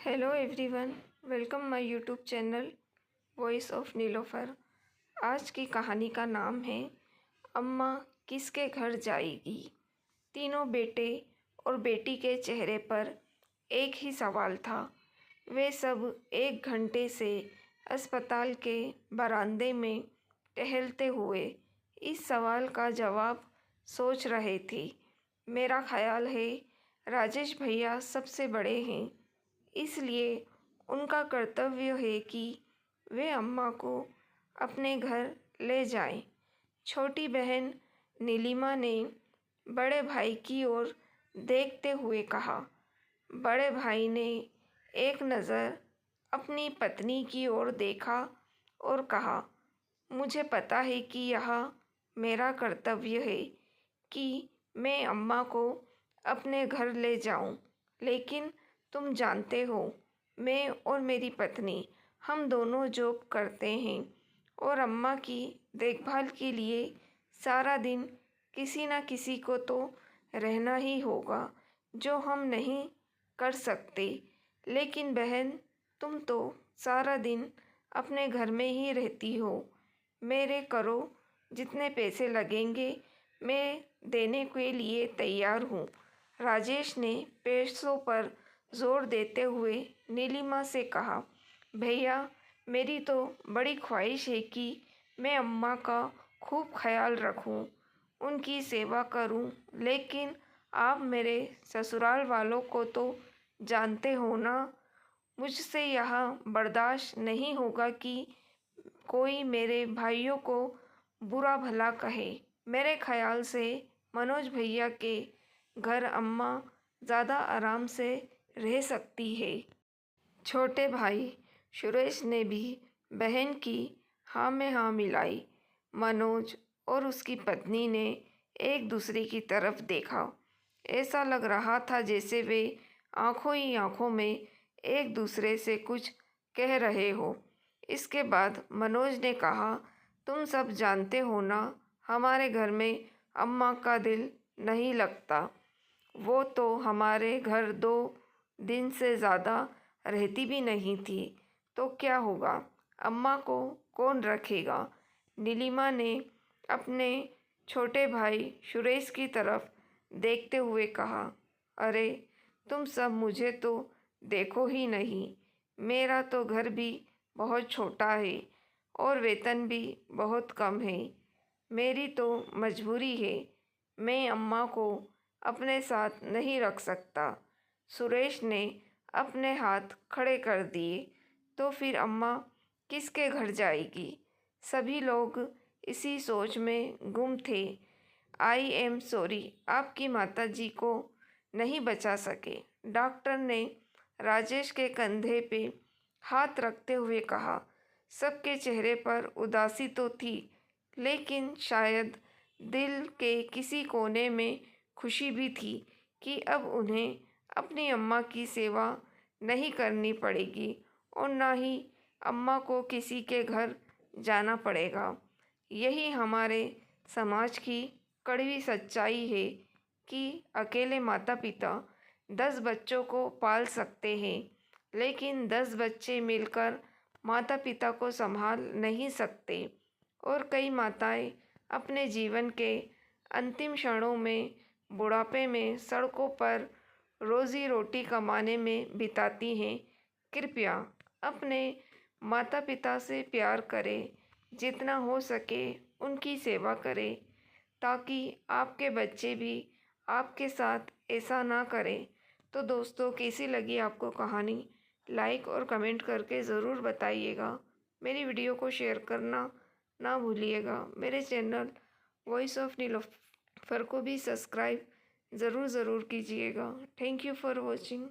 Hello everyone, welcome my YouTube channel voice of Nilofer. आज की कहानी का नाम है अम्मा किसके घर जाएगी। तीनों बेटे और बेटी के चेहरे पर एक ही सवाल था। वे सब 1 घंटे से अस्पताल के बरामदे में टहलते हुए इस सवाल का जवाब सोच रहे थे। मेरा ख्याल है राजेश भैया सबसे बड़े हैं, इसलिए उनका कर्तव्य है कि वे अम्मा को अपने घर ले जाएं। छोटी बहन नीलिमा ने बड़े भाई की ओर देखते हुए कहा। बड़े भाई ने एक नज़र अपनी पत्नी की ओर देखा और कहा, मुझे पता है कि यह मेरा कर्तव्य है कि मैं अम्मा को अपने घर ले जाऊं, लेकिन तुम जानते हो मैं और मेरी पत्नी हम दोनों जॉब करते हैं और अम्मा की देखभाल के लिए सारा दिन किसी न किसी को तो रहना ही होगा, जो हम नहीं कर सकते। लेकिन बहन, तुम तो सारा दिन अपने घर में ही रहती हो। मेरे करो जितने पैसे लगेंगे मैं देने के लिए तैयार हूँ। राजेश ने पैसों पर जोर देते हुए नीलिमा से कहा, भैया, मेरी तो बड़ी ख्वाहिश है कि मैं अम्मा का खूब ख्याल रखूं, उनकी सेवा करूं, लेकिन आप मेरे ससुराल वालों को तो जानते हो ना, मुझसे यह बर्दाश्त नहीं होगा कि कोई मेरे भाइयों को बुरा भला कहे। मेरे ख्याल से मनोज भैया के घर अम्मा ज़्यादा आराम से रह सकती है। छोटे भाई सुरेश ने भी बहन की हाँ में हाँ मिलाई। मनोज और उसकी पत्नी ने एक दूसरे की तरफ देखा। ऐसा लग रहा था जैसे वे आंखों ही आंखों में एक दूसरे से कुछ कह रहे हो। इसके बाद मनोज ने कहा, तुम सब जानते हो ना, हमारे घर में अम्मा का दिल नहीं लगता। वो तो हमारे घर 2 दिन से ज़्यादा रहती भी नहीं थी, तो क्या होगा, अम्मा को कौन रखेगा। नीलिमा ने अपने छोटे भाई सुरेश की तरफ देखते हुए कहा, अरे तुम सब मुझे तो देखो ही नहीं, मेरा तो घर भी बहुत छोटा है और वेतन भी बहुत कम है। मेरी तो मजबूरी है, मैं अम्मा को अपने साथ नहीं रख सकता। सुरेश ने अपने हाथ खड़े कर दिए। तो फिर अम्मा किसके घर जाएगी। सभी लोग इसी सोच में गुम थे। आई एम सॉरी, आपकी माताजी को नहीं बचा सके, डॉक्टर ने राजेश के कंधे पे हाथ रखते हुए कहा। सबके चेहरे पर उदासी तो थी, लेकिन शायद दिल के किसी कोने में खुशी भी थी कि अब उन्हें अपनी अम्मा की सेवा नहीं करनी पड़ेगी और ना ही अम्मा को किसी के घर जाना पड़ेगा। यही हमारे समाज की कड़वी सच्चाई है कि अकेले माता पिता 10 बच्चों को पाल सकते हैं, लेकिन 10 बच्चे मिलकर माता पिता को संभाल नहीं सकते। और कई माताएं अपने जीवन के अंतिम क्षणों में बुढ़ापे में सड़कों पर रोज़ी रोटी कमाने में बिताती हैं। कृपया अपने माता पिता से प्यार करें, जितना हो सके उनकी सेवा करें, ताकि आपके बच्चे भी आपके साथ ऐसा ना करें। तो दोस्तों, कैसी लगी आपको कहानी, लाइक और कमेंट करके ज़रूर बताइएगा। मेरी वीडियो को शेयर करना ना भूलिएगा। मेरे चैनल वॉइस ऑफ नीलोफर को भी सब्सक्राइब ज़रूर कीजिएगा। Thank you for watching.